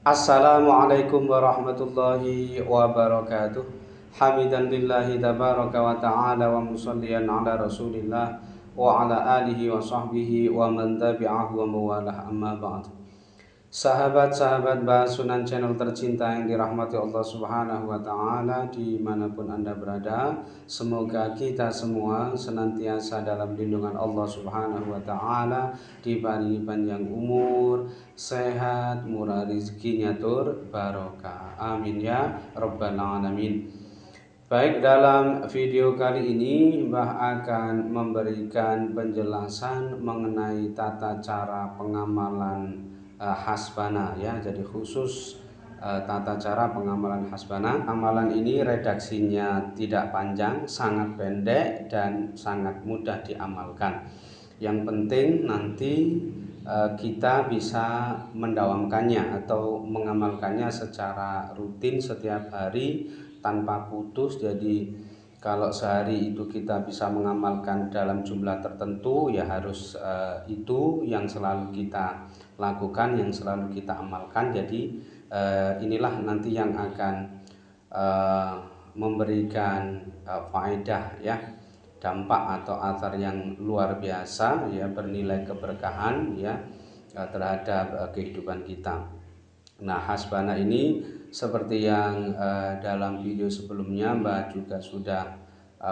Assalamualaikum warahmatullahi wabarakatuh. Hamidan lillahi tabaraka wa ta'ala wa musalliyan ala rasulillah wa ala alihi wa sahbihi wa man tabi'ahu wa mawalah, amma ba'd. Sahabat-sahabat Basunan channel tercinta yang dirahmati Allah Subhanahu wa Ta'ala, dimanapun Anda berada, semoga kita semua senantiasa dalam lindungan Allah Subhanahu wa Ta'ala, diberi panjang umur, sehat, murah rizkinya tur barokah. Amin ya Rabbal Alamin. Baik, dalam video kali ini Mbah akan memberikan penjelasan mengenai tata cara pengamalan hasbana ya. Jadi khusus tata cara pengamalan hasbana. Amalan ini redaksinya tidak panjang, sangat pendek dan sangat mudah diamalkan. Yang penting nanti kita bisa mendawamkannya atau mengamalkannya secara rutin setiap hari tanpa putus. Jadi kalau sehari itu kita bisa mengamalkan dalam jumlah tertentu, ya harus itu yang selalu kita lakukan, yang selalu kita amalkan. Jadi inilah nanti yang akan memberikan faedah ya, dampak atau athar yang luar biasa ya, bernilai keberkahan ya terhadap kehidupan kita. Nah, hasbana ini seperti yang dalam video sebelumnya Mbak juga sudah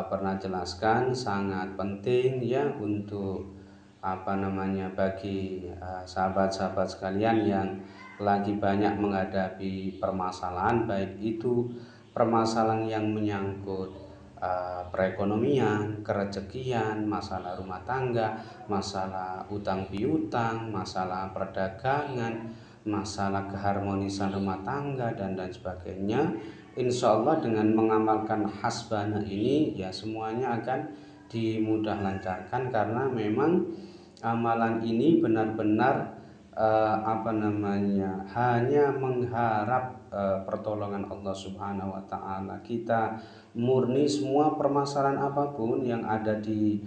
pernah jelaskan, sangat penting ya untuk bagi sahabat-sahabat sekalian yang lagi banyak menghadapi permasalahan, baik itu permasalahan yang menyangkut perekonomian, kerezekian, masalah rumah tangga, masalah utang piutang, masalah perdagangan, masalah keharmonisan rumah tangga dan lain sebagainya. Insya Allah dengan mengamalkan hasbana ini ya semuanya akan dimudah lancarkan, karena memang amalan ini benar-benar hanya mengharap pertolongan Allah Subhanahu wa Ta'ala. Kita murni semua permasalahan apapun yang ada di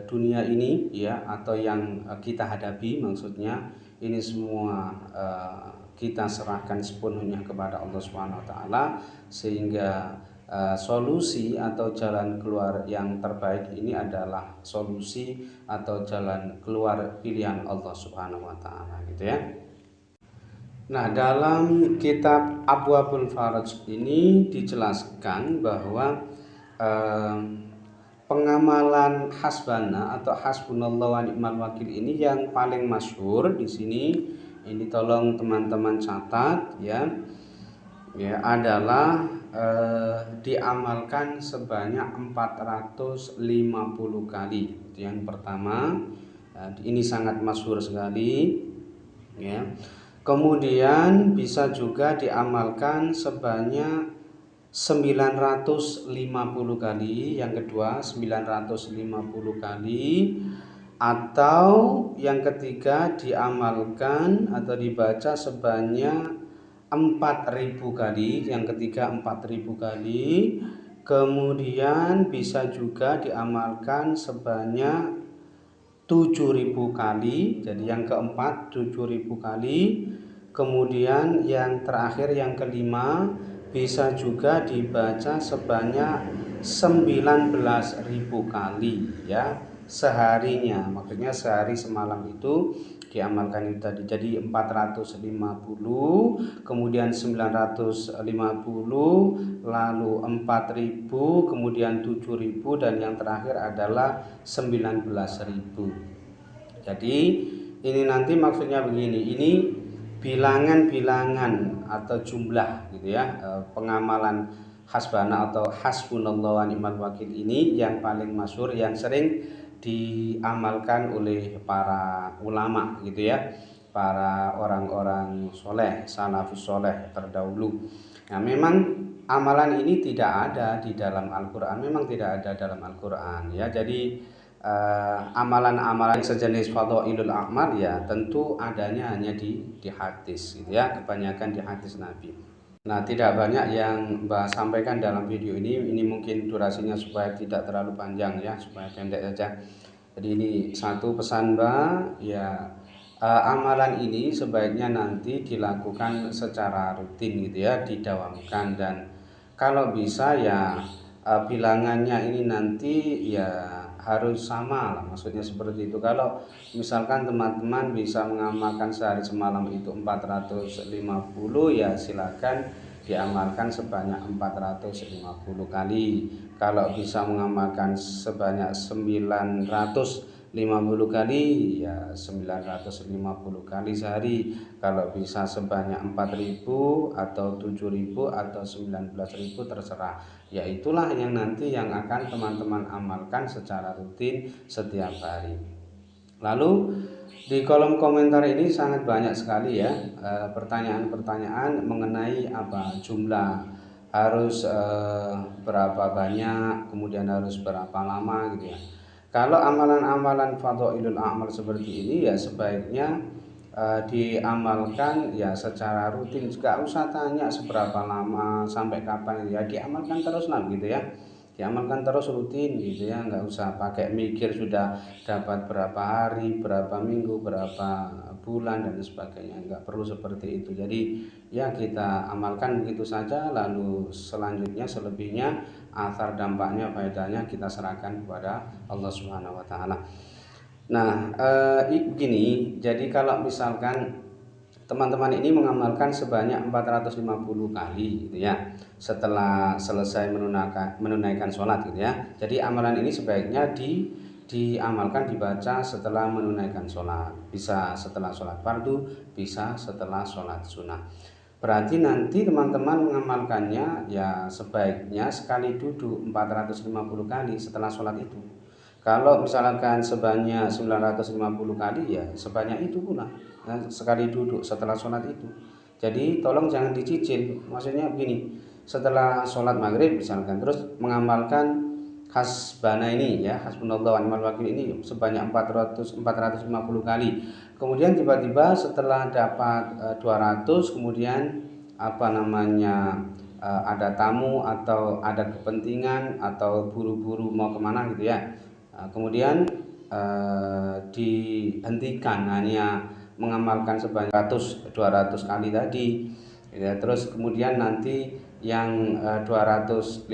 dunia ini ya, atau yang kita hadapi, maksudnya ini semua kita serahkan sepenuhnya kepada Allah Subhanahu wa Ta'ala, sehingga solusi atau jalan keluar yang terbaik ini adalah solusi atau jalan keluar pilihan Allah Subhanahu wa Ta'ala gitu ya. Nah, dalam kitab Abwabul Faraj ini dijelaskan bahwa pengamalan hasbana atau hasbunallah wa ni'mal wakil ini yang paling masyhur di sini, ini tolong teman-teman catat ya, adalah diamalkan sebanyak 450 kali. Itu yang pertama, ini sangat masyhur sekali ya. Kemudian bisa juga diamalkan sebanyak 950 kali. Yang kedua 950 kali. Atau yang ketiga diamalkan atau dibaca sebanyak 4.000 kali. Yang ketiga 4.000 kali. Kemudian bisa juga diamalkan sebanyak 7.000 kali. Jadi yang keempat 7.000 kali. Kemudian yang terakhir yang kelima bisa juga dibaca sebanyak 19.000 kali ya seharinya. Maksudnya sehari semalam itu diamalkan itu tadi. Jadi 450, kemudian 950, lalu 4.000, kemudian 7.000, dan yang terakhir adalah 19.000. Jadi ini nanti maksudnya begini, ini bilangan-bilangan atau jumlah gitu ya, pengamalan hasbana atau hasbunallah wa ni'mal wakil ini yang paling masyhur, yang sering diamalkan oleh para ulama gitu ya, para orang-orang soleh, salafus soleh terdahulu. Nah, memang amalan ini tidak ada di dalam Al-Quran, memang tidak ada dalam Al-Quran ya. Jadi amalan-amalan sejenis fadhailul a'mal ya tentu adanya hanya di hadis gitu ya, kebanyakan di hadis Nabi. Nah, tidak banyak yang Mbak sampaikan dalam video ini mungkin durasinya supaya tidak terlalu panjang ya, supaya pendek saja. Jadi ini satu pesan Mbak ya, amalan ini sebaiknya nanti dilakukan secara rutin gitu ya, didawamkan, dan kalau bisa ya bilangannya ini nanti ya harus sama lah, maksudnya seperti itu. Kalau misalkan teman-teman bisa mengamalkan sehari semalam itu 450, ya silakan diamalkan sebanyak 450 kali. Kalau bisa mengamalkan sebanyak 950 kali, ya 950 kali sehari. Kalau bisa sebanyak 4.000 atau 7.000 atau 19.000 terserah. Ya itulah yang nanti yang akan teman-teman amalkan secara rutin setiap hari. Lalu di kolom komentar ini sangat banyak sekali ya pertanyaan-pertanyaan mengenai apa jumlah, harus berapa banyak, kemudian harus berapa lama gitu ya. Kalau amalan-amalan fadhailul a'mal seperti ini ya sebaiknya diamalkan ya secara rutin, juga usah tanya seberapa lama sampai kapan, ya diamalkan terus lah gitu ya, diamalkan terus rutin gitu ya, nggak usah pakai mikir sudah dapat berapa hari, berapa minggu, berapa bulan dan sebagainya, nggak perlu seperti itu. Jadi ya kita amalkan begitu saja, lalu selanjutnya selebihnya athar dampaknya faedahnya kita serahkan kepada Allah Subhanahu wa taala. Nah, begini, jadi kalau misalkan teman-teman ini mengamalkan sebanyak 450 kali gitu ya, setelah selesai menunaikan sholat gitu ya. Jadi amalan ini sebaiknya diamalkan, dibaca setelah menunaikan sholat. Bisa setelah sholat fardu, bisa setelah sholat sunnah. Berarti nanti teman-teman mengamalkannya ya sebaiknya sekali duduk 450 kali setelah sholat itu. Kalau misalkan sebanyak 950 kali ya sebanyak itu pula sekali duduk setelah sholat itu. Jadi tolong jangan dicicil, maksudnya begini, setelah sholat maghrib misalkan terus mengamalkan hasbana ini ya, hasbunallah wa ni'mal wakil ini sebanyak 450 kali. Kemudian tiba-tiba setelah dapat 200, kemudian apa namanya ada tamu atau ada kepentingan atau buru-buru mau kemana gitu ya. Kemudian dihentikan hanya mengamalkan sebanyak 200 kali tadi ya. Terus kemudian nanti yang 250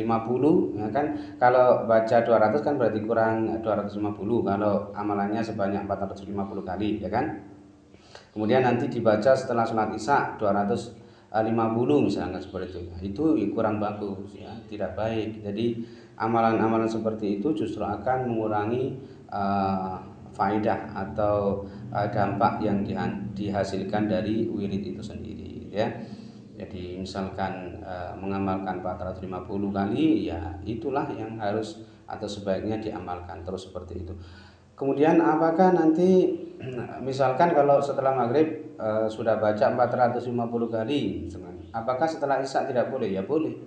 ya kan, kalau baca 200 kan berarti kurang 250 kalau amalannya sebanyak 450 kali ya kan. Kemudian nanti dibaca setelah sholat isya 250 misalnya seperti itu. Itu kurang bagus ya, tidak baik. Jadi amalan-amalan seperti itu justru akan mengurangi faedah atau dampak yang dihasilkan dari wirid itu sendiri ya. Jadi misalkan mengamalkan 450 kali ya itulah yang harus atau sebaiknya diamalkan terus seperti itu. Kemudian apakah nanti misalkan kalau setelah maghrib sudah baca 450 kali misalkan, apakah setelah isya tidak boleh? Ya boleh.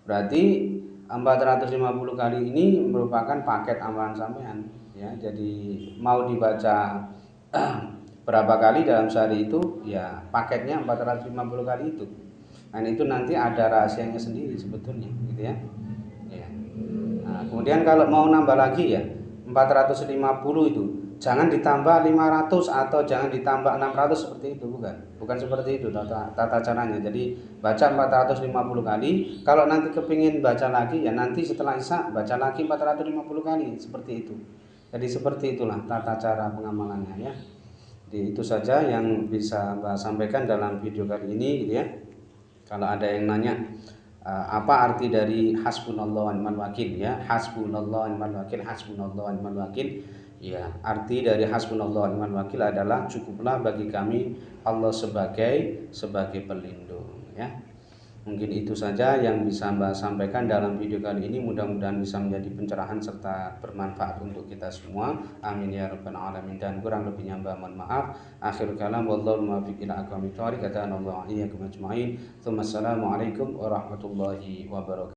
Berarti 450 kali ini merupakan paket amalan sampean ya. Jadi mau dibaca berapa kali dalam sehari itu ya paketnya 450 kali itu. Nah itu nanti ada rahasianya sendiri sebetulnya gitu ya. Nah, kemudian kalau mau nambah lagi ya 450 itu jangan ditambah 500 atau jangan ditambah 600 seperti itu, bukan seperti itu tata caranya. Jadi baca 450 kali, kalau nanti kepingin baca lagi ya nanti setelah isya baca lagi 450 kali seperti itu. Jadi seperti itulah tata cara pengamalannya ya. Jadi itu saja yang bisa Mbak sampaikan dalam video kali ini gitu ya. Kalau ada yang nanya apa arti dari hasbunallah wa ni'mal wakil ya, hasbunallah wa ni'mal wakil, hasbunallah wa ni'mal wakil ya, arti dari hasbunallah wa ni'mal wakil adalah cukuplah bagi kami Allah sebagai pelindung ya. Mungkin itu saja yang bisa Mbak sampaikan dalam video kali ini. Mudah-mudahan bisa menjadi pencerahan serta bermanfaat untuk kita semua. Amin ya rabbal alamin. Dan kurang lebihnya Mbak mohon maaf. Akhir kalam wallahu muwaffiq ila aqwamit thoriq. Kata Allah iyyakum ajmain. Assalamualaikum warahmatullahi wabarakatuh.